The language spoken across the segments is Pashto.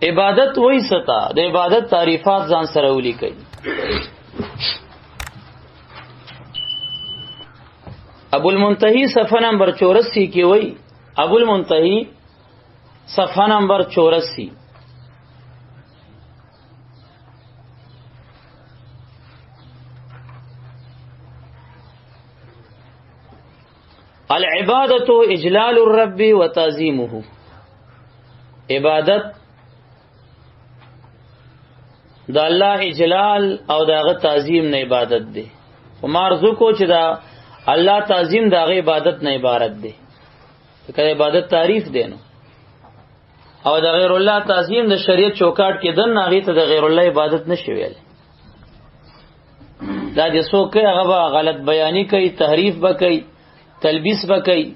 عبادت وای ستا د عبادت تعریفات ځان سره ولیکي. ابو المنتهی صفحه نمبر 84 کې وای، ابو المنتهی صفحه نمبر 84، العبادت اجلال الرب وتعظیمه. عبادت د الله اجلال او داغه تعظیم نه عبادت دی. او مارزو کو چې دا الله تعظیم داغه عبادت نه عبارت دی. کله عبادت تعریف دی نو او د غیر الله تعظیم د شریعت چوکاټ کې دن هغه ته د غیر الله عبادت نشي ویل. دا چې څوک هغه غلط بیانی کوي، تحریف وکړي، تلبیس وکړي.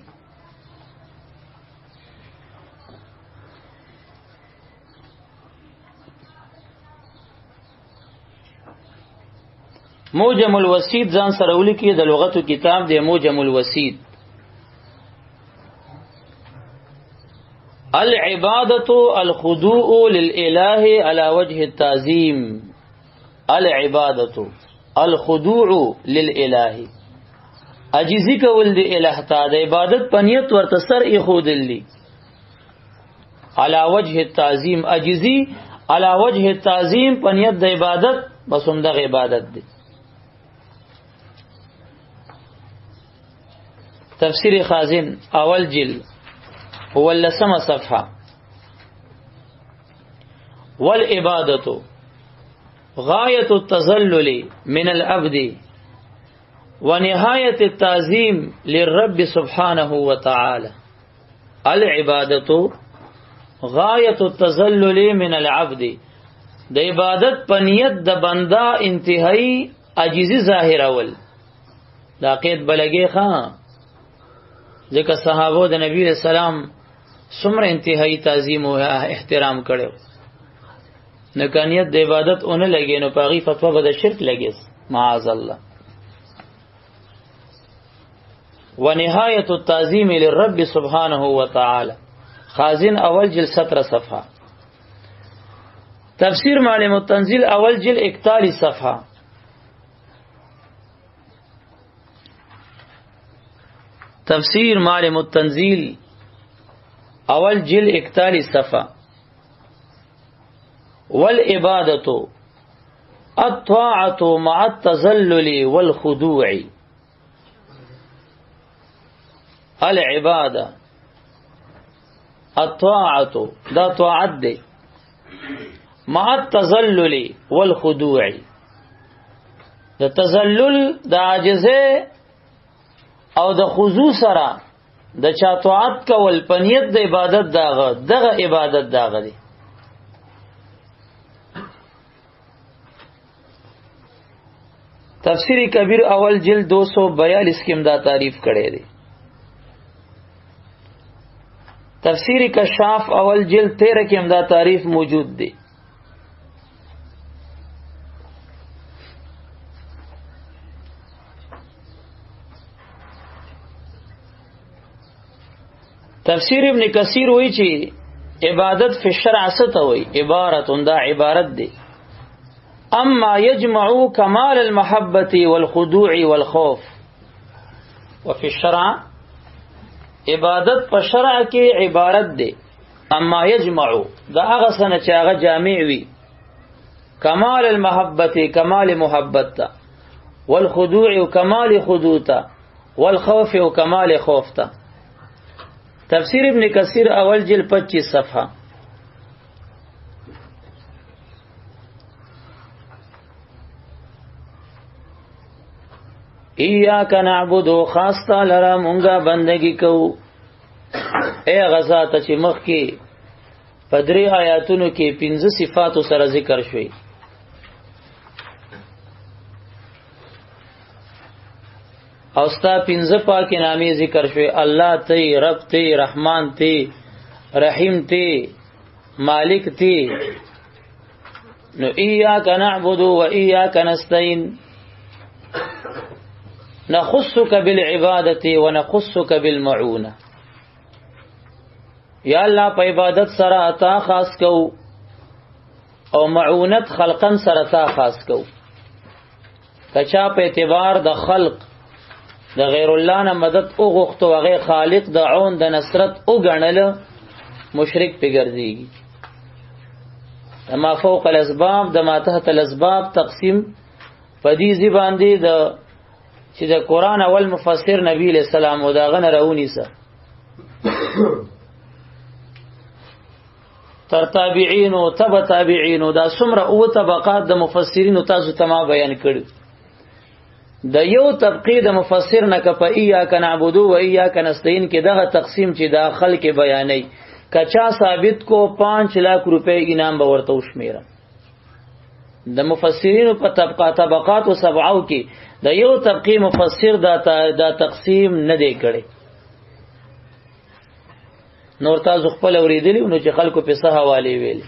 موجم الوسید ځان سره ولیکي، د لغتو کتاب دی موجم الوسید. العبادت الخضوع للإله على وجه التعظیم. العبادت الخضوع للإله، عجزی کول دی الہ تا، د عبادت پنیت ورته سر اخودل دی. علی وجه التعظیم، عجزی علی وجه التعظیم پنیت د عبادت، بس هم د عبادت دی. تفسیر خازن اول جلد ولسم صفحه. والعبادت غایت التذلل من العبد ونهایت التعظیم للرب سبحانه وتعالى. العبادت غایت التذلل من العبد، د عبادت پنیت د بندا انتہائی عجزی ظاهر اول. دا قید بلګي خان ځکه صحابه د نبی رسول سلام څومره انتہائی تعظیم او احترام کړو، نه کنیت د عبادت اونې لګي نو پاغي فتوا به د شرک لګي معاذ الله. ونهایت التعظیم للرب سبحانه وتعالى، خازن اول جلد 17 صفحه. تفسیر معلم التنزیل اول جلد 41 صفحه. تفسیر معلم التنزیل اول جلد 41 صفحه. والعبادت الطاعة مع التذلل والخضوع. العبادة الطاعة دا طاعت دی، مع التذلل والخضوع، د تذلل د عاجزه او د خضوع سره د چا طاعت کول پنیت د عبادت دغه عبادت داغه دی. تفسیر کبیر اول جلد 242 کې دا تعریف کړی دی. تفسیر کشاف اول جلد 13 کې دا تعریف موجود دی. تفسیر ابن کثیر وی چې عبادت فی الشرع څه وی، عبارت دا عبارت دی اما یجمع کمال المحبت والخضوع والخوف. وفي الشرع عبادت په شرع کې عبارت دی اما یجمع دا هغه سنه چې هغه جامع وي، کمال المحبت کمال محبت تا، والخضوع کمال خضوع تا، والخوف کمال خوف تا. تفسیر ابن کثیر اول جلد 25 صفحه. ایاک نعبد، خاص تعالی را مونږه بندگی کوو. اے غزا ته چې مخ کې پدری آیاتونو کې 15 صفات سره ذکر شوي. او ستا 15 پاکي نامې ذکر شوي، الله ته، رب ته، رحمان ته، رحیم ته، مالک ته. نو ایاک نعبد و ایاک نستعين، نخصك بالعبادة ونخصك بالمعونة. یا الله په عبادت سره عطا خاص کو او معونت خلقن سره تا خاص کو کچا په اعتبار د خلق د غیر الله نه مدد او غوښتو هغه خالق د عون د نصرت او غنل مشرک په ګرځيږي ما فوق الاسباب د ما تحت الاسباب تقسیم پدې ځی باندې د چې د قران اول مفسر نبی له سلام او دا غن راونی سره تر تابعین او تبع تابعین او دا څومره او طبقات د مفسرین تاسو تما بیان کړو د یو طبقه د مفسر نه کپا ایاک نعبدو و ایاک نستعین کې دغه تقسیم چې دا خلق بیانې کچا ثابت کو 5 लाख روپے انعام به ورته وشمیره د مفسرین په طبقات او سبعو کې د یو طبقه مفسر دا تقسیم نه دی کړي نور تاسو خپل اوریدلی نو چې خلکو په صحه حواله ویل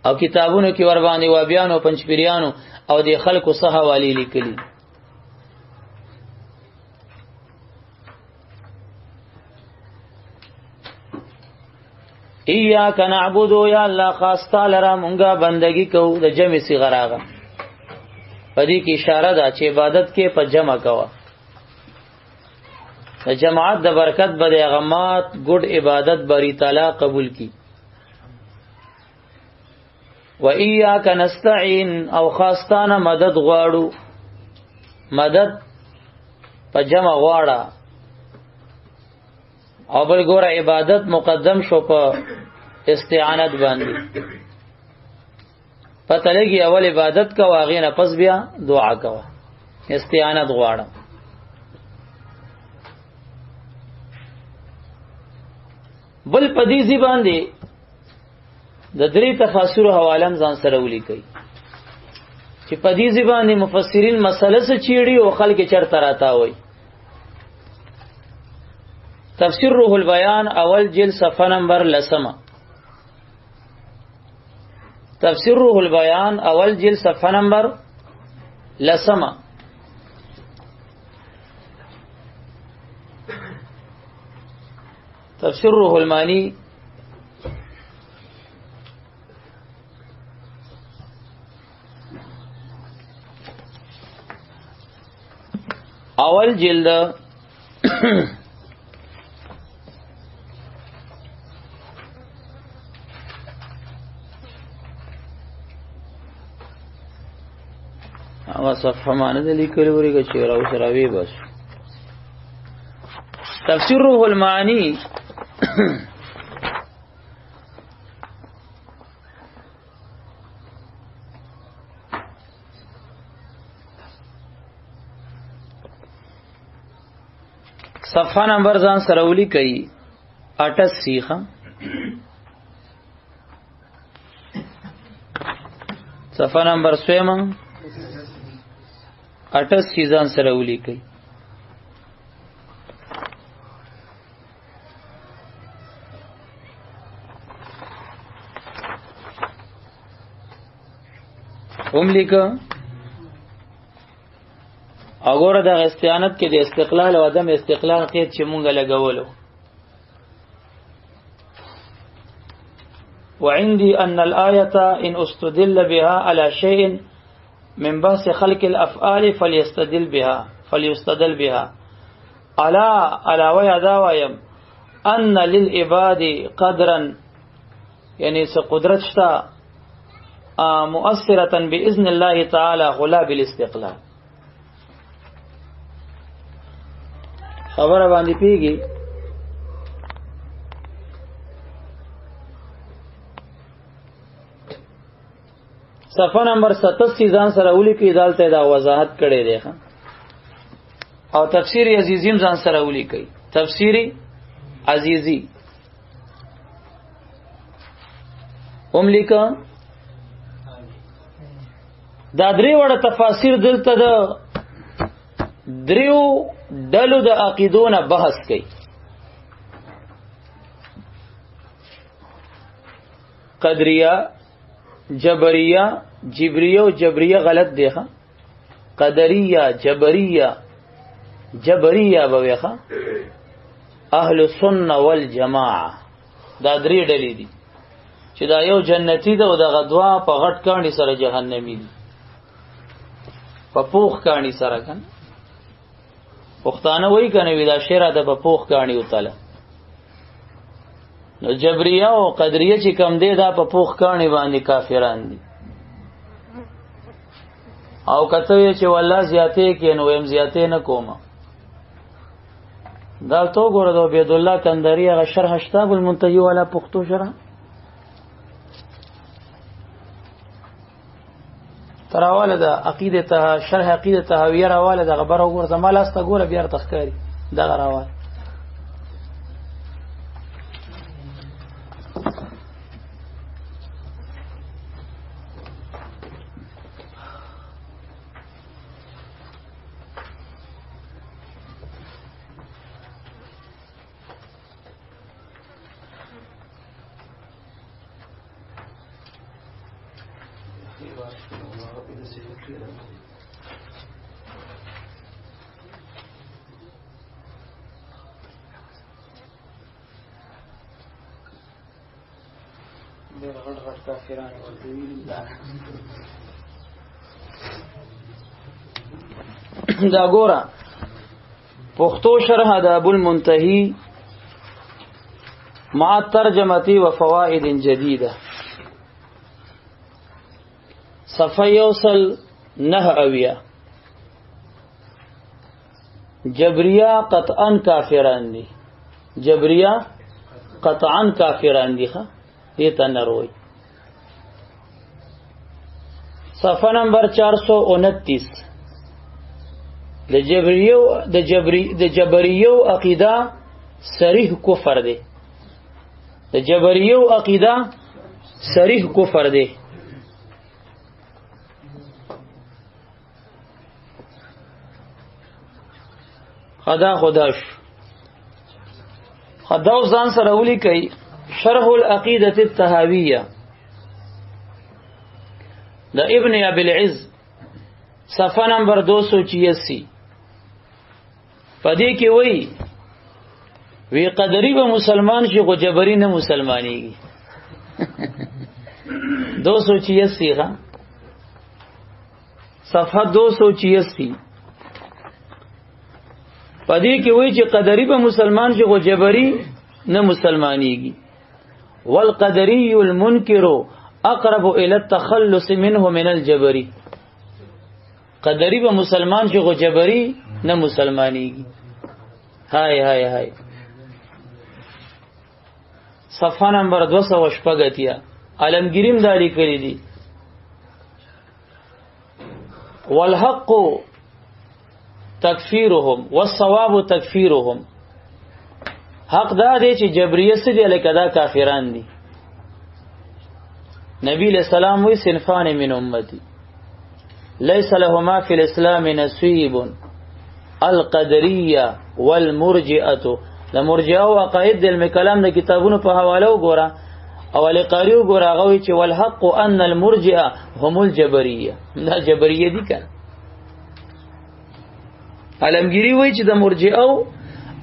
او کتابونو کې ور باندې و بیان او پنځپیرانو او د خلکو صحه حواله لیکلي ایاک نعبدو یا الله خاص تعالی را مونږه بندگی کوو د جمع صغراغه پدې کې اشاره ده چې عبادت کې په جمع کوه د جماعت د برکت به د غمات ګډ عبادت بری تعالی قبول کی و ایاک نستعين او خاصتانه مدد غواړو مدد په جمع غواړه او بل ګوره عبادت مقدم شو په استعانت باندې پته لګي اول عبادت کا واغې نه پس بیا دعا کا استعانت غواړه بل پدې زی باندې د درې تفاسیر حوالم ځان سره ولیکي چې پدې زی باندې مفسرین مسله څه چیړي او خلک چرته راتا وای تفسیر روح البیان اول جلد صفحه نمبر 10 تفسیر روح البیان اول جلد صفحه نمبر 10 تفسیر روح المانی اول جلد هغه صفحه مانه د لیکلو ورګه چې راو سره وی بس تفسیر روح المعانی صفحه نمبر ځان سره ولیکئ 88 ښه صفحه نمبر 88 ځان سره ولیکئ لیکه اګوره د استعانت کې د استقلال او عدم استقلال قید چې مونږه لګولو وعندي ان الايه ان استدل بها على شيء من بحث خلق الافعال فليستدل بها على ويدا ويم ان للعباد قدرا يعني قدرت شتا مؤثرة بإذن الله تعالى غلا بالاستقلال خبره باندې پیږي صفحه نمبر 87 ځان سره ولیکي دالته دا وضاحت کړي دی او تفسیر عزیزیم ځان سره ولیکي تفسیر عزیزی لیکه دا درې وړه تفاسیر دلته د دریو ډلو د عقیدونه بحث کوي قدریه جبریه جبریه او جبریه غلط دی ښه قدریه جبریه به ښه اهل السنه والجماعه دا درې ډلې دي چې دا یو جنتی ده او د غدوا په غټ کاڼي سره جهنمی دي، په پوخ کاڼي سره کنه. پښتانه وایي کنه وی دا شعر ده په پوخ کاڼي وتله. نو جبریه او قدریه چې کم دی دا په پوخ کاڼي باندې کافران دي. او کته چې والله زیاتې کې نو هم زیاتې نه کومه. دا تو ګوره د عبید الله کندری هغه شرح شتاب المنتهی والا پښتو شرح تراواله د عقیده ته شرح عقیده تهویه راواله د خبره وګوره زمال است ګوره بیا تخکاری دغه راواله. دا ګوره پښتو شرح د ابو المنتهی مع ترجمه و فوائد جديده صفحه یوصل نه اویا. جبریه قطعا کافران دي، جبریه قطعا کافران دي. ښه دې ته نروي. صفحه نمبر 429 د جبریو عقیده صریح کفر دی، د جبریو عقیده صریح کفر دی. خدا ځان سره ولي کوي شرح العقیدة الطحاویہ د ابن ابي العز صفحه نمبر 286 پدې کې وی قدری به مسلمان شي خو جبری نه مسلمانېږي. 286 ها صفحه 286 پدې کې وی چې قدری به مسلمان شي خو جبری نه مسلمانېږي. والقدری المنکر اقرب الى التخلص منه من الجبری. قدری به مسلمان شي خو جبری نه مسلمانېږي. هاي صفحه نمبر 280 علمگیریم داری کړی دي. والحق تکفیرهم والصواب تکفیرهم. حق دا دی چې جبریه سدي الکدا کافران دي. نبی علیہ السلام وی صنفان من امتی لیس لهما فی الاسلام نصیب القدریه والمرجئه. د مرجئه او عقاید د علم کلام د کتابونو په حواله وګوره او لقاری وګوره هغه وی چې والحق ان المرجئه هم الجبریه. دا جبریه دي کنه. علمگیری وی چې د مرجئه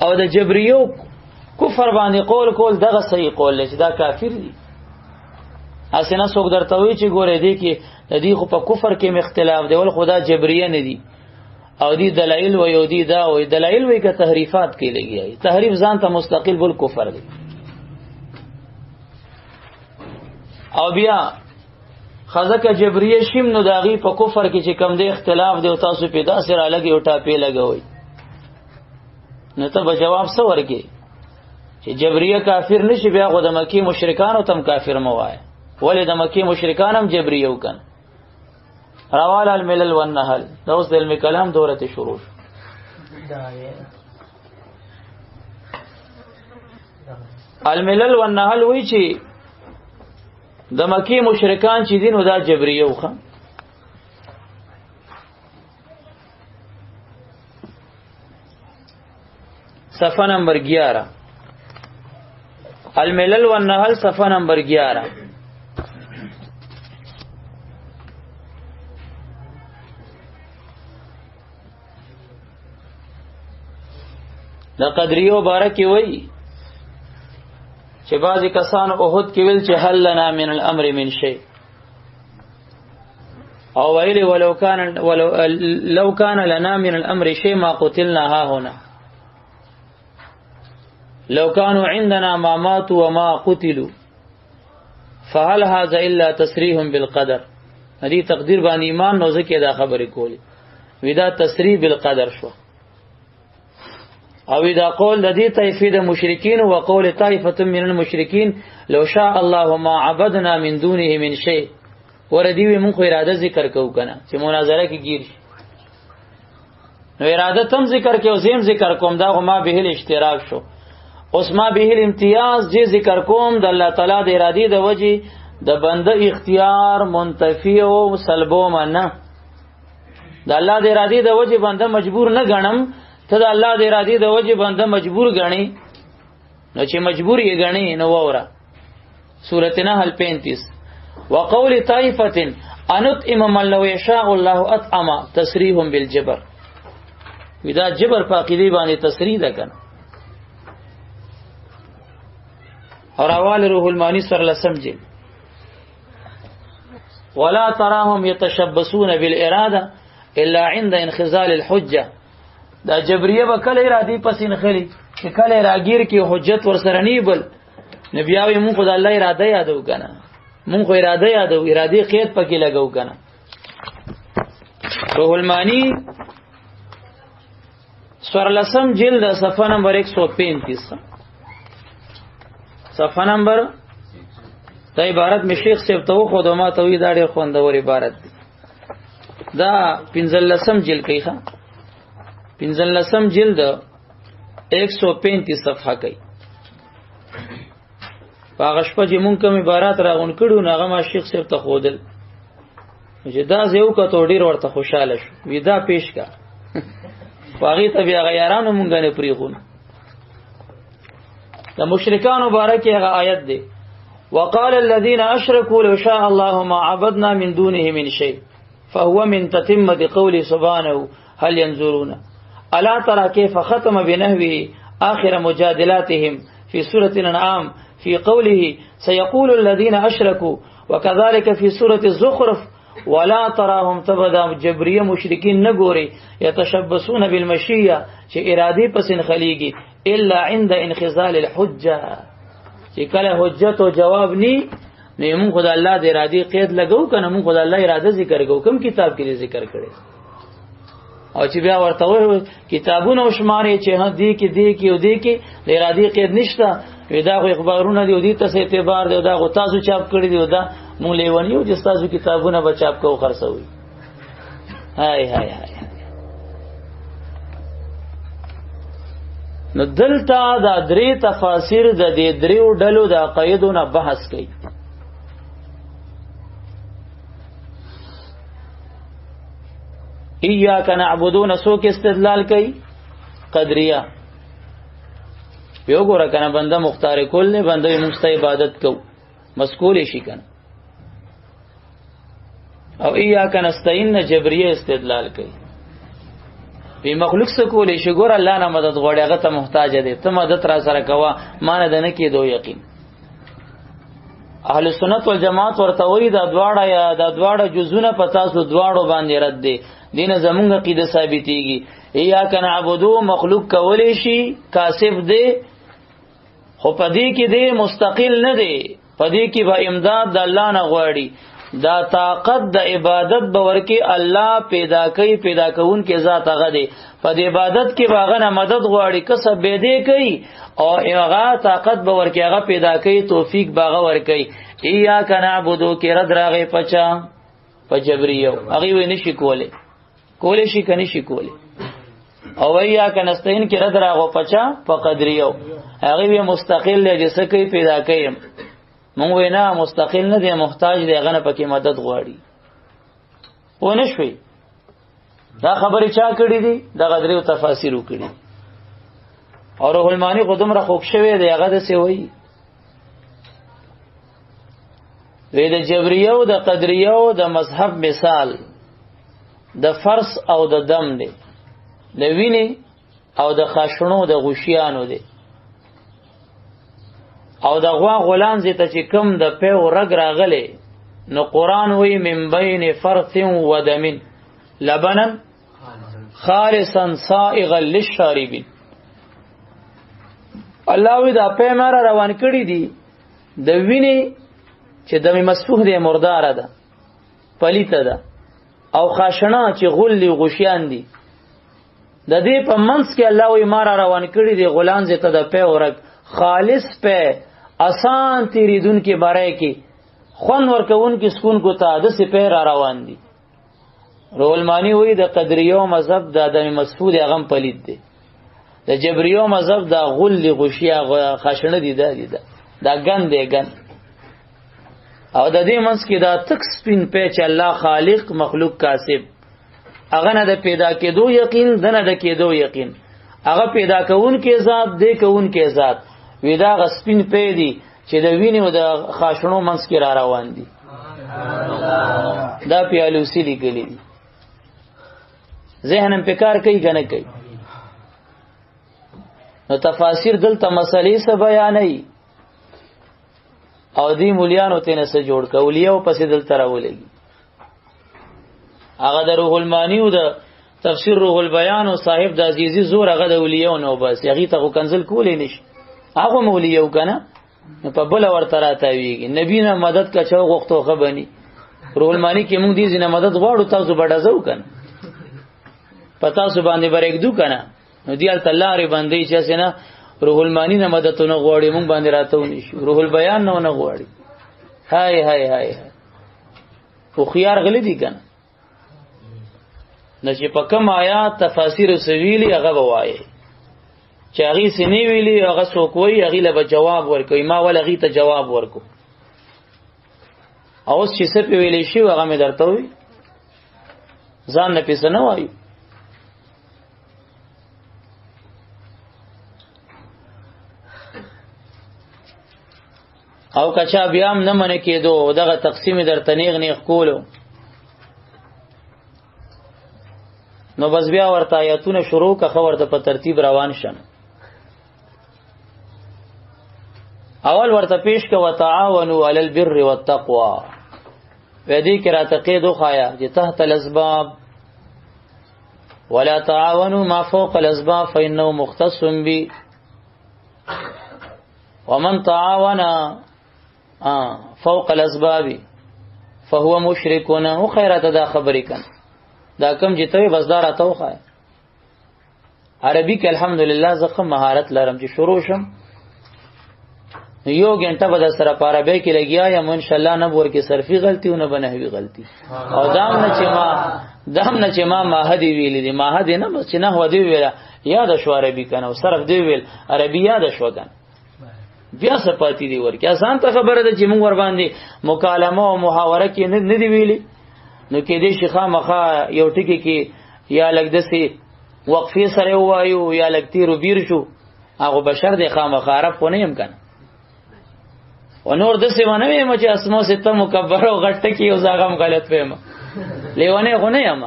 او د جبریه کفر باندې قول دغه صحیح قول لري چې دا کافر دي. اسنه څوک درته وی چې ګوره دی کې د دې خو په کفر کې مختلاف دی ول خدا جبریه نه دي او دی دلایل و یو دی دا و دلایل وی که تحریفات کې لګي. تحریف ځان ته مستقل بل کفر دی. او بیا خزکه جبریه شیم نو داغي په کفر کې چې کم دی اختلاف دی او تاسو پیدا سره لګي او ټاپې لګوي نو ته به جواب څه ورکې چې جبریه کافر نشي بیا خو د مکی مشرکانو تم کافر مو وای ولې د مکی مشرکان هم جبریه وکن. روال الملل والنحل دا اوس د علم کلام دورته شروع شو. الملل والنحل وی چې د مکی مشرکان چې دین ودا جبریه وخه. صفحه نمبر 11 الملل والنحل صفحه نمبر 11. د قدریو بارکی وی چې بعضی کسان احد کې ویل چې هل لنا من الامر من شيء، او ویلی لو كان لنا من الامر شيء ما قتلنا ها هنا، لو كانوا عندنا ما ماتوا وما قتلوا، فهل هذا الا تسريح بالقدر. دې تقدیر باندې ایمان نو ځکه دا خبرې کولی ودا تسریح بالقدر شو. او دا قول د دې طائفه د مشرکین او قول طائفه من المشرکین لو شاء الله ما عبدنا من دونه من شيء، وردی وی مونږ اراده ذکر کوو کنه چې مناظره کې گیر شي، نو اراده تم ذکر کې او زم ذکر کوم دا ما به اشتراک شو. اوس ما به امتیاز جې ذکر کوم د الله تعالی د ارادې د وجې د بنده اختیار منتفی او سلبو منه، د الله د ارادې د وجې بنده مجبور نه غنم، ته د الله د ارادې د وجې بنده مجبور غني، نو چې مجبور یې غني نو وره. سورۃ نحل 35 وقول طائفه انطعم من لو يشاء الله اطعم تصریح بالجبر، ودا جبر پاکیدی باندې تصریح ده کنه. اور اول روح المانی سر لسمجه ولا تراهم يتشبثون بالاراده الا عند انخزال الحجه. دا جبریه به کله ارادي پس انخلی چې کله راګیر کې حجت ورسره نیبل نبیاوی مونږ خدای الله اراده یادو کنه، مونږ خو اراده یادو، ارادي قید پکې لګاو کنه. روح المانی سر لسم جلد صفحه نمبر 135 صفحه نمبر دا عبارت می شیخ صاحب ته خو د ما توې دا ډېر خوندور عبارت دی. دا 15 جلد کې ښه 15 جلد 135 صفحه کې هغه شپه چې مونږ کوم عبارت راغون کړو نو هغه ما شیخ صاحب ته خودل چې دا زیو کته ډېر ورته خوشاله شو وی دا پیش کا باغی ته بیا غیرانو مونږ نه پریخون. د مشرکان مبارک هغه آیت دی وقال الذين اشركوا لو شاء الله ما عبدنا من دونه من شيء فهو من تتمه قوله سبحانه هل ينظرون الا ترى كيف ختم بنهوه اخر مجادلاتهم في سوره الانعام في قوله سيقول الذين اشركوا وكذلك في سوره الزخرف ولا تراهم تبدا جبريه مشرکین نګوري يتشبثون بالمشيه چې ارادي پسن خليږي الا عند انخزال الحجه، چې کله حجت او جواب ني نو موږ خدای الله د ارادي قید لګو کنه موږ خدای الله اراده ذکر کوو کوم کتاب کې ذکر کړي او چې بیا ورته وایي کتابونه شماري چې دی کې او دی کې د ارادي قید نشته دا خو اخبارونه دی او دې ته اعتبار دی دا غو تاسو چاپ کړی دی دا مونږ لیونیو چې تاسو کتابونه بچاپ کو خرڅوي. هاي هاي هاي نو دلته دا درې تفاسیر د دې دریو ډلو د عقایدونو بحث کوي. ایاک نعبدون سو کې استدلال کوي قدریه یو ګوره کنه بنده مختار کول نه بنده موږ ته عبادت کو مسکول شي کنه. او ایاک نستعین جبریه استدلال کوي په مخلوق سره کولې شي ګور الله نه مدد غوړي هغه ته محتاج دي ته مدد را سره کوا مان نه کېدو یقین. اهل سنت والجماعت ورته وی دا دواړه یا دا دواړه جزونه پتا سو دواړو باندې رد دي دین زمونږ عقیده ثابتېږي. ایاک نعبدو مخلوق کولې شي کاسب دی خو پدې کې دی مستقل نه دی پدې کې به امداد د الله نه غواړي دا طاقت د عبادت باور کې الله پیدا کون کې ذات هغه دی په دې عبادت کې باغه نه مدد غواړي کسب به دی کوي او هغه طاقت باور کې هغه پیدا کوي توفیق باغه ور کوي. ایاک نعبدو کې رد راغی پچا په جبریو هغه وې نشي کولې شي کني شي کولې او ایاک نستعین کې رد راغو پچا په قدریو هغه وې مستقل دی سکه پیدا کوي مونږ وینا مستقل نه دی محتاج دی غنه پکې مدد غواړي و نه شوي. دا خبره چا کړې دي د غدریو تفاسیر وکړي او روح المانی قدم را خوښ شوی دی هغه د سی وی د جبریو د قدریو د مذهب مثال د فرس او د دم دی د ویني او د خاشنو د غشیانو دی او د غوا غلان زیته چې کم د په ورګ راغله نو قران وی من بین فرث و دم لبنا خالصا صائغا للشاربين. الله وی دا په مر روان کړی دي د ویني چې د مسفوح دی مردار ده پلیته ده او خاشنا چې غل غشیان دي د دې په منځ کې الله وی مار روان کړی دي غلان زیته د په ورګ خالص په آسان تیریدون کې بارے کې خون ورکون کې سکون کو ته د سپیر روان دي. رولمانی وی د قدریو مذهب د ادم مسعود اغم پلید دی، د جبریو مذهب د غل غشیا خاشنه دي دا ګن دی ګن. او د دې منځ کې دا تک سپین پیچ الله خالق مخلوق کاسب هغه نه د پیدا کېدو یقین دنه د کېدو یقین هغه پیدا کون کې ذات دی کون کې ذات ودا غسپین پیدي چې د ویني او د خاشنو منځ کې را روان دي. دا پیالوسی لیکلي دي ذهنم په کار کوي کنه کوي. نو تفاسیر دلته مسلې څه بیانې او دی مولیانو ته نه څه جوړ کولیو پسې دلته راولېږي. هغه د روح المانی او د تفسیر روح البیان او صاحب د عزیزی زور هغه د اولیو نو بس هغه ته کنزل کولې نشي هغه مولیو کنه په بل ورته راتاویږي. نبی نه مدد کا چا غوښتو خبني روح المانی کې موږ دې زنه مدد غواړو تاسو بډازو کنه پتا سو باندې برېګدو کنه نو دیال الله ری باندې چې سينه روح المانی نه مدد نه غواړي موږ باندې راتو نشو روح البیان نه غواړي. هاي هاي هاي خو خيار غلي دي کنه نو چې په کوم آیات تفاسیر سویلی هغه وایي چې هغه سنی ویلی هغه څوک وایي هغه له جواب ورکوي ما ول هغه ته جواب ورکو او چې څه په ویلی شي هغه مې درته وي ځان نه پېژنه نه وایي. او کچا بیا هم نه منې کېدو دغه تقسیم درته نیغ نیغ کولو نو بس بیا ورته آیاتونه شروع که خو ورته په ترتیب روان شم. اول ورته پیش که وتعاونوا علی البر والتقوى ودې کې راته قید وخایا چې تحت الاسباب ولا تعاونوا ما فوق الاسباب فانه مختص بي ومن تعاون فوق الاسباب فهو مشرك او خیرات دا خبرې کن دا کم جتوی بس دار اتو خای. عربی کې الحمدلله زخم مهارت لرم چې شروع شم یو غنټه به د سره عربی کې لګیا یم ان شاء الله نه ور کې صرفي غلطي او نه بنحوي غلطي او دام نه چې ما ماهدی ویل دي ماهدی نه بس چې نه هو دی ویل یاد شو عربی کنه او صرف دی ویل عربی یاد شو کنه بیا سپاتی دی ورکه آسان ته خبره ده چې موږ ور باندې مکالمه او محاوره کې نه دی ویلي نو کې دې شيخه مخه یو ټکی کې یا لګ دسي وقفي سره وایو یا لګ تیر بیر شو هغه بشر دې خامخ عرب کو نه يم کنه و نور دسي ونه مې چې اسمو ست مکبر او غټ کې او زاغم غلط فهم لیونه خو نه یم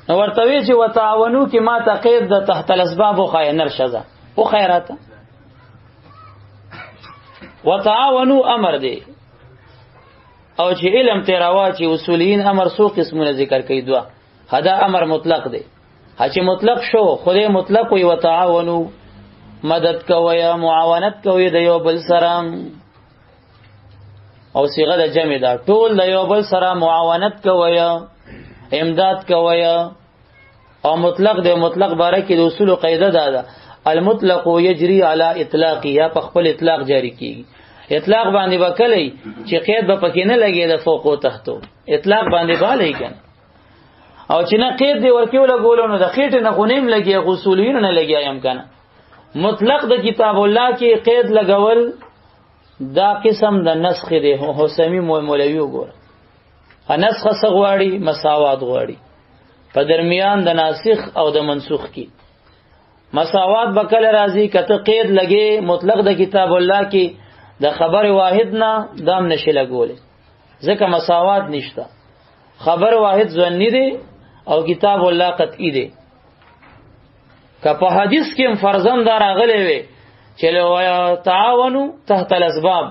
نو ورته وی چې وتعاونو کې ما تقید د تحت الاسباب خو نرشزه او خیراته وتعاونوا امر دی او چې علم تیراوا چې اصولین امر سو قسمونه ذکر کوي دوا هدا امر مطلق دی چې مطلق شو خدای مطلق وي وتعاونوا مدد کوي معاونت کوي د یو بل سره او صيغه د جمع ده ټول د یو بل سره معاونت کوي امداد کوي او مطلق د مطلق باره کې د اصول قاعده ده المطلق یجري على اطلاق یا په خپل اطلاق جاری کیږي. اطلاق باندې وکړي چې قید به پکې نه لګي د فوق او تحت اطلاق باندې بالي کنه او چې نه قید دی ورکیو لګولو نو د خېټه نه غونیم لګي غسولین نه لګي یم کنه. مطلق د کتاب الله کې قید لګول دا قسم د نسخ دی حسمی مولوی وګوره نسخ غواړي مساوات غواړي په درمیان د ناسخ او د منسوخ کې مساوات بکل راضی کته قید لګي مطلق د کتاب الله کې د خبر واحد نه دام نشي لګولې ځکه مساوات نشته خبر واحد ځنی دی او کتاب الله قطعی دی که په حدیث کې فرضاً دا راغلی وي چې لو تعاونوا تحت الاسباب،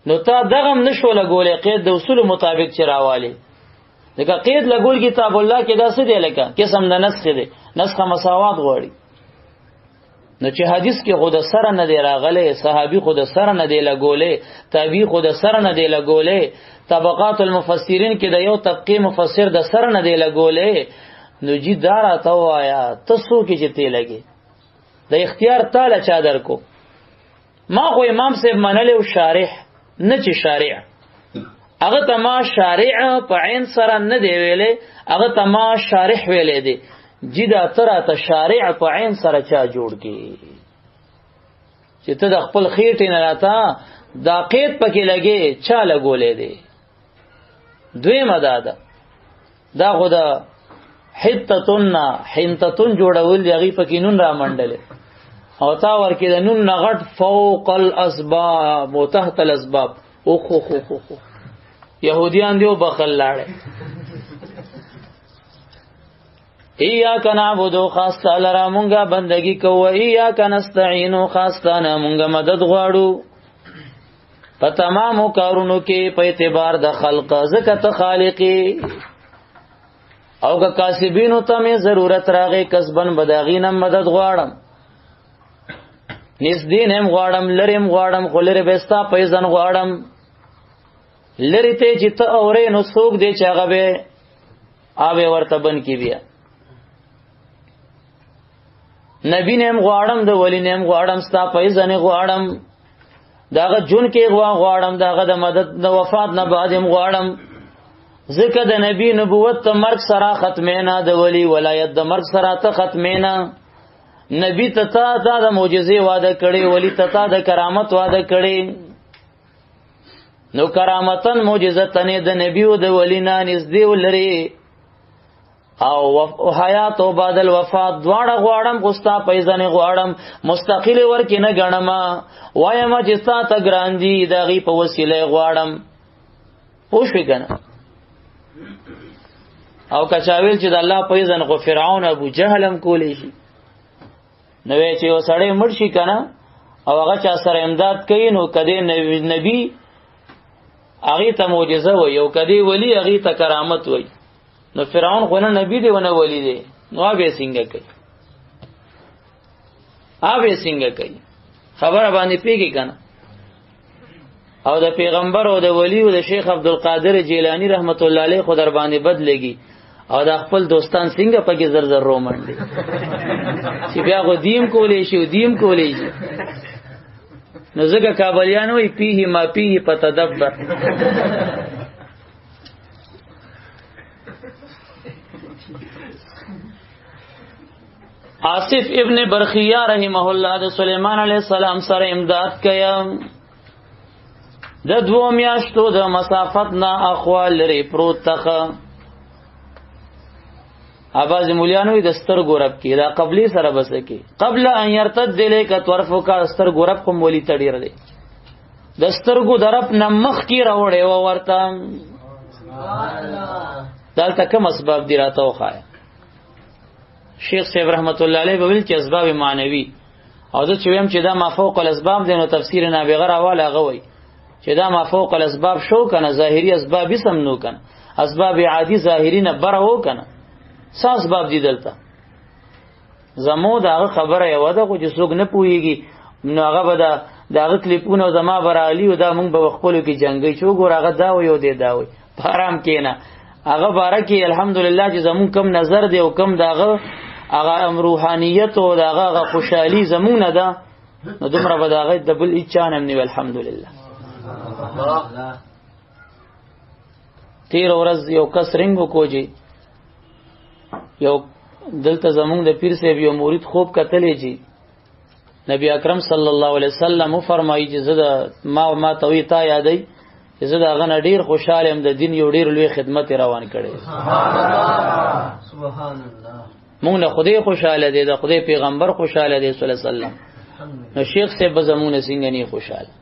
نو تا دغم نشو لګولې قید د اصول مطابق چې راوالی. دغه قید لګول کتاب الله کې دا څه دی لکه قسم د نسخ دی، نسخ مساوات غواړي. نو چې حدیث کې خود سره نه دی راغلی، صحابي خود سره نه دی لګولې، تابعی خود سره نه دی لګولې، طبقات المفسرین کې د یو طبقه مفسر د سره نه دی لګولې، نو جی دارا ته وایا تاسو کې چې ته لګي د اختیار تعالی چا درکو. ما خو امام صاحب منلو شارح نه چې شارع، هغه ته ما شارع په عین سره نه دی ویلې، هغه ته ما شارح ویلې دی. جدا تر ته شارع په عین سره چا جوړ کی چې ته د خپل خېټې نه راته دا قید پکې لګي چا لګولې دی. دویمه دا خدا حنتتون جوړول دی پکې نون را منډلې او تا ورکې د نون نغټ فوق الاسباب او تحت الاسباب. او خو خو خو خو يهوديان دیو بخل لاړې. ایاک نعبدو خاص تعالی را مونږه بندگی کوو، ایاک نستعینو خاص تعالی مونږه مدد غواړو په تمامو کارونو کې په اعتبار د خلق زکه ته خالقي او که کاسبینو ته مې ضرورت راغی کسبن بداغینه مدد غواړم، نږدې هم غواړم لرم غواړم خو لري بستا پیزن غواړم. لري ته چې ته اورې نو څوک دی چې هغه به آبه ورته بن کی بیا. نبی نیم غواړم د ولی نیم غواړم ستا پیزن غواړم، داغه جون کې غواړم، داغه د مدد د وفات نه بعد هم غواړم. ذکر د نبی نبوت ته مرګ سره ختمینا، د ولی ولایت د مرګ سره ته ختمینا. نبی ته د معجزې وعده کړي، ولی ته د کرامت وعده کړي. نو کرامتن معجزتن د نبی او د ولی نه نږدې ولري او حیات او بعد الوفات دواړه غواړم، غستا پیزن غواړم، مستقل ورکې نه غنم وایم چې ستا ته ګران دي دغه په وسیله غواړم. پوښی کنه او کچاویل چې د الله پیزن خو فرعون ابو جهلم کولی شي. نو چې یو سړی مړ شي کنه او هغه چا سره امداد کوي، نو کده نبی هغه ته معجزه وي او کدی ولی هغه ته کرامت وي. نو فرعون خو نه نبی دی ونه ولی دی، نو هغه څنګه کوي؟ هغه څنګه کوي؟ خبره باندې پیږي کنه. او د پیغمبر او د ولی او د شیخ عبدالقادر جیلانی رحمت الله علیه خو در باندې بدلېږي او د خپل دوستان څنګه پکې زر زر رومنډي چې بیا غو دیم کولې شي. نو زګه کابلیانو ای پیه ما پیه پتدبر. آصف ابن برخیہ رحمه الله د سليمان علیہ السلام سره امداد کیا. د 2 میاشتو د مسافت نه اخوال لري پروت تخه. اباز مولیانو د ستر ګورب کې دا قبلی سره بس کې قبل ان يرتد الیک طرفو کا ستر ګورب کوم ولی تډیر دی د سترګو درپ نمخ کی راوړې و ورته سبحان الله. دلته کوم اسباب دی راته وخایا. شیخ صاحب رحمت الله علیه ویل چې اسباب معنوي او زه چې ویم چې دا مافوق الاسباب دی، نو تفسیر نابغه راواله غوي چې دا مافوق الاسباب شو کنه ظاهری اسباب سم نو کنه، اسباب عادی ظاهری نه بره و کنه. ساس باب دی دلته زمو داغه خبره یو ده خو چې څوک نه پويږي، نو هغه به داغه کلیپونه زما برالی او دا مونږ به خپلو کې جنگي شو. ګور هغه دا وي او دی دا وي حرام کینه هغه بارکه الحمدلله چې زمون کم نظر دی او کم داغه هغه روحانیت او داغه خوشحالي زمونه ده، نو دومره به داغه د بل اچانم نیو الحمدلله. تیر ورځ یو کس رنګ کوجی، یو دلته زمونږ د پیر صاحب یو مرید خوب کتلې جی نبی اکرم صلی الله علیه وسلم فرمایي چې زه ما توي تا یادای چې زه دا غن ډیر خوشاله يم، د دین یو ډیر لوی خدمت روان کړي. سبحان الله. مونږ نه خدای خوشاله دي، د خدای پیغمبر خوشاله دي صلی الله علیه وسلم. نو شیخ صاحب زمونه څنګه نه خوشاله؟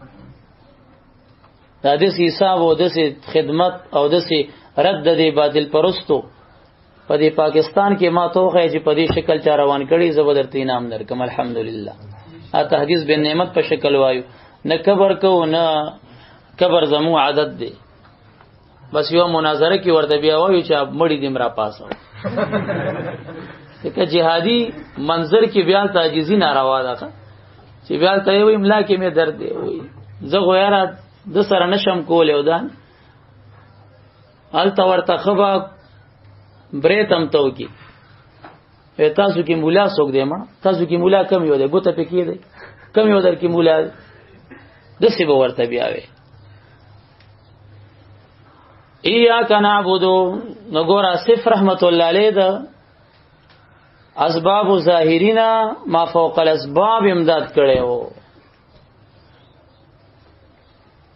دا د حساب او د خدمت او د رد د باطل پرستو په دې پاکستان کې ما توخه چې په دې شکل چا روان کړي زبردست انعام درکم الحمدلله. ا تحدیث بن نعمت په شکل وایو، نه کبر کو نه کبر زمو عادت دی. بس یو مناظره کې ورته بیا وایو چې مړی دې مرا پاسو که جهادي منظر کې بیا تعجیزی ناروا ده چې بیا ته وي املا کې مې درد دی وي زه غویرا د سره نشم کولې ودان الته ورته خبا بریتم تو کې تاسو کې مولا څوک دی ما تاسو کې مولا کم یو دی ګوته پکې دی کم یو در کې مولا د سی به ورته بیا وي ایاک نعبدو نګور اسف رحمت الله علیه ده اسباب ظاهرینا ما فوق الاسباب امداد کړي وو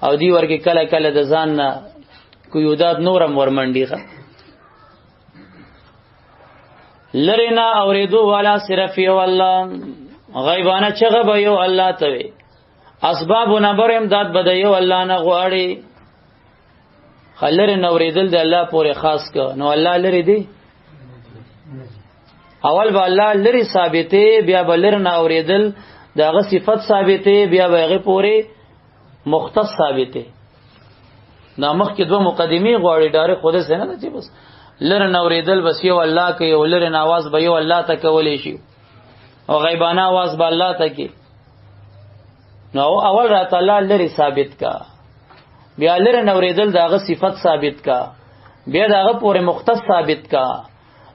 او دی ورګه کله کله د ځان نه کویودات نورم ورمنډي ښه لرینا اوریدو والا صرف یو الله غیبانه چغه به یو الله ته اسباب نبر امداد بده یو الله نه غواړي خلر نوریدل د الله پورې خاص ک نو الله لري دی اول به الله لري ثابته بیا بلر نه اوریدل داغه صفت ثابته بیا به پورې مختص ثابته نامخ کې دوه مقدمي غواړي ډاره خوده سره نه چې بس لر نه اوریدل بس یو الله کوي او لر نه आवाज به یو الله ته کولې شي او غیبانه आवाज به الله ته کوي نو اول را تعالی لري ثابت کا بیا لر نه اوریدل داغه صفت ثابت کا بیا داغه پورې مختص ثابت کا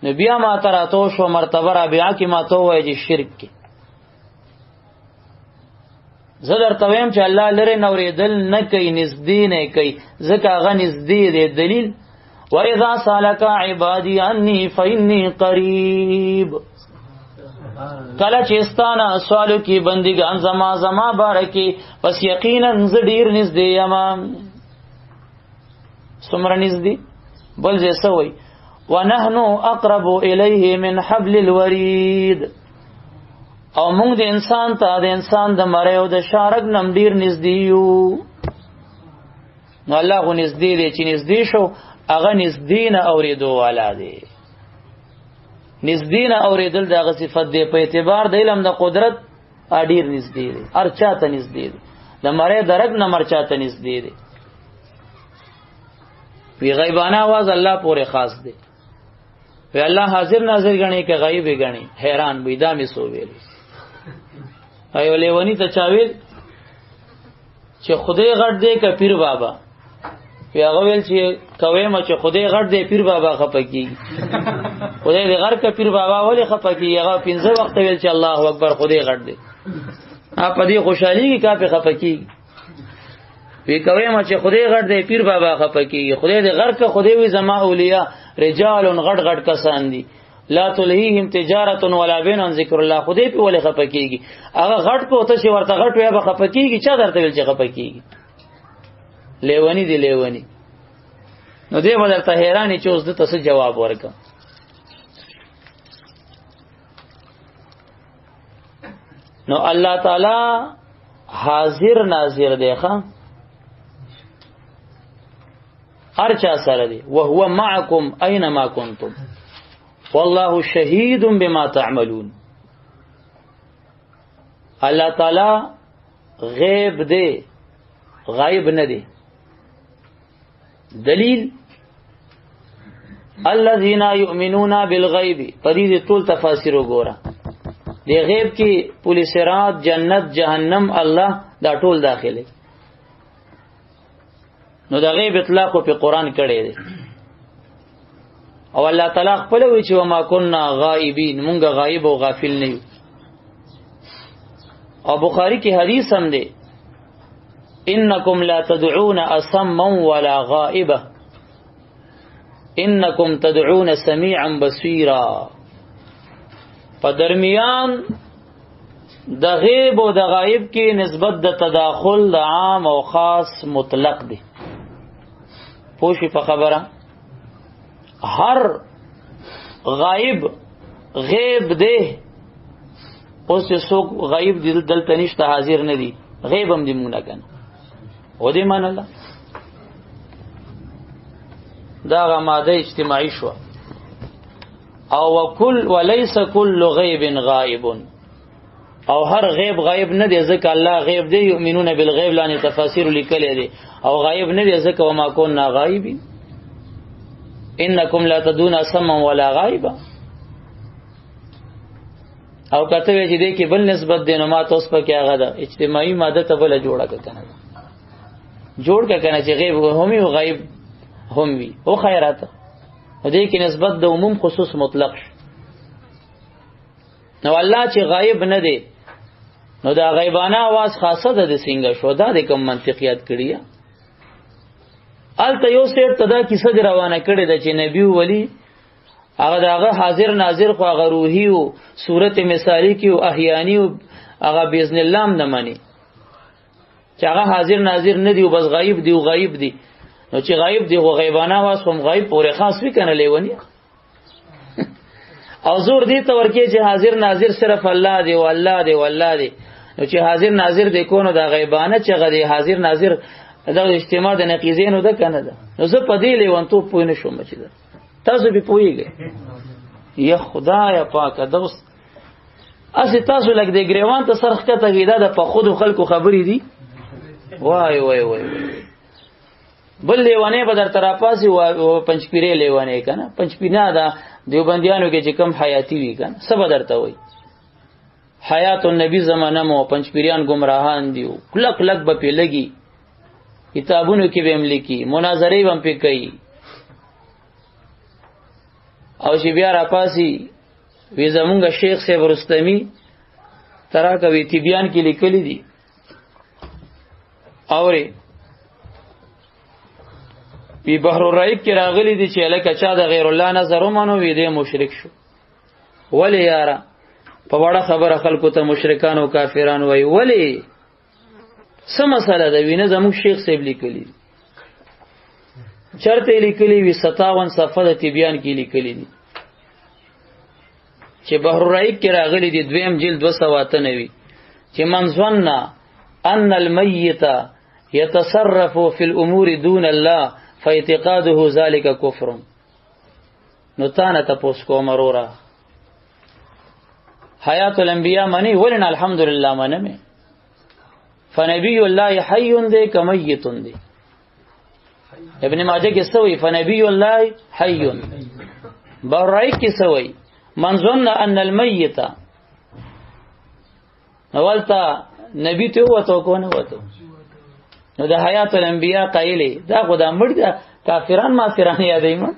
نو بیا ما تراتو شو مرتبه رابعه کې ما تو وایي چې شرک کې زدر تویم چې الله لره نوریدل نه کوي نزدې نه کوي ځکه هغه نزدې دی دلیل واذا سالک عبادی انی فإنی قریب کله چې استانه سوالو کې بندګان زما بارکی پس یقینا ز ډیر نزدې یم څومره نزدې بل ځای سوی ونحن اقرب الیه من حبل الورید او موږ د انسان ته د انسان د مریو د شارک نم ډیر نږدې یو نو الله غو نږدې دی چې نږدې شو هغه نږدې نه اوریدو والا دی نږدې نه اوریدل دغه صفت دی په اعتبار د علم د قدرت ډیر نږدې دی هر چاته نږدې دی د مری درک نه مر چاته نږدې دی وی غیبانه आवाज الله پورې خاص دی وی الله حاضر ناظر غني کې غیب غني حیران وې دا می سو ویل ایو لیونی ته چاویل چې خدای غټ دی که پیر بابا وی هغه ویل چې کوي ما چې خدای غټ دی پیر بابا خپکی خدای دې غر که پیر بابا ولې خپکی هغه 15 وخت ویل چې الله اکبر خدای غټ دی اپ دې خوشحالي کې کا په خپکی وی کوي ما چې خدای غټ دی پیر بابا خپکی خدای دې غر که خدای وی زما اولیاء رجال غټ غټ کسان دي لا تلهیهم تجارت ولا بین ذکر الله خدای په ولې خپکیږي هغه غټ په ته چې ورته غټ وي به خپکیږي چا درته ویل چې خپکیږي لیونی دی لیونی نو دې ولرته حیرانی چې اوس د تاسو جواب ورکړم نو الله تعالی حاضر ناظر دی ښا هر چا سره دی وهو معکم اينما کنتم والله شهید بما تعملون الله تعالی غیب دی غایب نه دی دلیل الذين يؤمنون بالغیب پدې ټول تفاسیر وګوره دی غیب کې پولیس رات جنت جهنم الله دا ټول داخلي نو دا غیب اطلاق په قران کړي دي او الله تعالی خپل وی چې وما كنا غائبین مونږ غایب او غافل نه یو او بخاری کې حدیث هم دی انکم لا تدعون اصما ولا غائبا انکم تدعون سميعا بصيرا په درمیان د غیب او د غایب کې نسبت د تداخل د عام او خاص مطلق دی پوښی په خبره هر غایب غیب دی اوس څوک غایب دي دلته نشته حاضر نه دي غیب هم دې مونږ نه کنه و دې مان الله دا غماده اجتماعي شو او وليس كل غیب غائب، او هر غیب غائب نه دی، ځکه الله غیب دی. یؤمنون بالغیب لاندې تفاسیر لیکلي دي، او غائب نه دی ځکه وما كنا غائبین انکم لا تدون سما ولا غائبا. او کته وی چې دې کې بل نسبت دی، نو ما تاسو په کې هغه ده اجتماعي ماده ته بل جوړه کنه، جوړ کنه چې غیب هم او غیب هم وي او خیرات. دې کې نسبت د عموم خصوص مطلق شو. نو الله چې غایب نه دی، نو دا غیبانه आवाज خاصه ده د څنګه شو، دا د کوم منطقیات کړی الته یو سیټ تدا کیسه روانه کړي د چې نبی ولی هغه داغه حاضر ناظر خو هغه روحي او صورت مثالی کی او احیانی او هغه باذن الله نه مانی چې هغه حاضر ناظر نه دی او بس غایب دی او غایب دی. نو چې غایب دی او غیبانه واس هم غایب پورې خاص وی کنه لیونی او زور دی ته ورکی چې حاضر ناظر صرف الله دی او الله دی او الله دی. نو چې حاضر ناظر دی کو نو دا غیبانه چې غدي حاضر ناظر دا اجتماع د نقیزینو ده کنه ده. نو زه په دې لیوان ته پوه نه شوم چې تاسو به پوهیږئ. یا خدای پاک دوست اسی تاسو لګ دې ګریوان ته سرخ کته کیدا د په خود خلکو خبرې دي. وای وای وای بل لیوانه به در طرفاسي او پنځپیرې لیوانه کنه، پنځپینا دا دیوبندیانو کې چې کم حیاتی وی کنه سبا درته وای حیات النبی زمانه مو پنځپیریان گمراهان دیو کلک کلک به پی لګي، کتابونو کې به ملکی، مناظره هم پې کوي. او چې بیا را پاسي وی زمونږ شیخ صاحب رستمی ترا کوي تبیان کې لیکلي دي اوري په بحر الرایق کې راغلي دي چې الکه چا د غیر الله نظر ومنو وی دی مشرک شو. ولی یارا په وړه خبره خلکو ته مشرکان او کافران وای، ولی څه مسله ده؟ وینه زموږ شیخ صاحب لیکلي چرته لیکلي وی 57 صفحه د تبیان کې لیکلي دي چې بحر الرایق کې راغلي دي دویم جلد 293 چې من ظن ان المیت يتصرف في الامور دون الله فاعتقاده ذلك كفر. نو تانه تاسو کوم مرورا حیات الانبیاء منی ولنا الحمدلله منمه فنبی الله حی دی کمیت دی. ابن ماجه کې سوی فنبی الله حی، برای کې سوی من ظن ان المیت. اولتا نبی ته وته کو نه وته. نو د حیات الانبیاء قایلی دا خدا مړ دا کافران ما فران یادای ما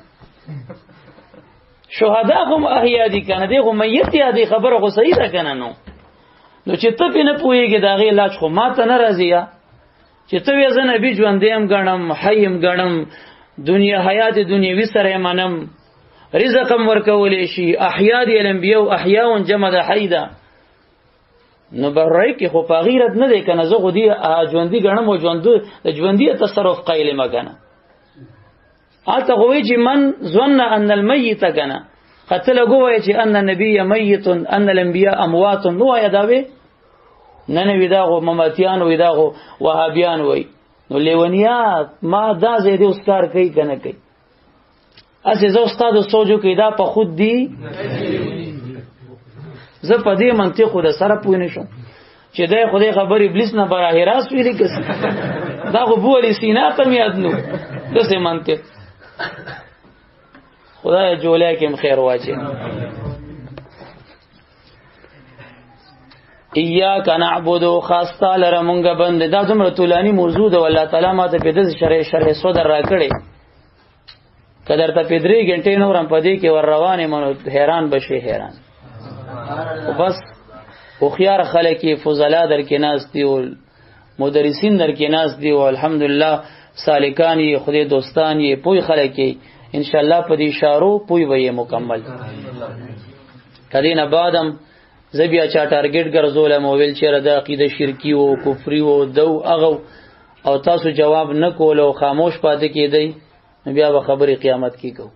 شهدا هم احیا دي کنه دی هم میت یادی خبره خو صحیح ده کنه. نو چې ته په نه پويږي دا غي علاج خو ما ته نه راځي چې ته وې زنه به ژوندیم غنم حیم غنم دنیا حیات دنیوي سره منم رزقم ورکول شي احیا دي الانبیاء او احیا جمع د حیدا. نو برای کې خو غیرت نه دی کنه زه غدي ژوندۍ غنم او ژوندۍ تصرف قایل ما کنه. الته غوي چې من ظن ان المیت کنه قتل غوي چې ان النبي میت ان الانبیاء اموات. نو یا داوي نه ودا غو مماتیان ودا غو وهابیان وای. نو لیونیات ما دا زه دې اوسکار کوي کنه کوي اسه زه استاد سوچو کې دا په خود دی. زه په دې منطق د سره پوه نه شم چې دا خدای خبر ابلیس نه براه راست ویلي کس دا غو بولی سینا ته یاد نو دسه منطق خدای جوړه کې خیر واچي. ایاک نعبد خاص تعالی رمونګه بند دا زمره طولانی موضوع ده والله تعالی ماته په دې شرح صدر را کړي کدر ته په 3 غنټې نورم پدې کې ور روانه مونږ حیران بشي حیران. بس خو خيار خلک فضلا در کې ناس دي او مدرسین در کې ناس دي او الحمدلله سالکان یې خدای دوستان یې پوي خلک ان شاء الله په دې اشارو پوي وي مکمل. کدی نه بعدم زبیا چا ټارګټ ګرځول موبایل چیرې د عقیده شرکی او کفری او دو اغه او تاسو جواب نه کول او خاموش پاتې کېدی بیا به خبرې قیامت کې کو.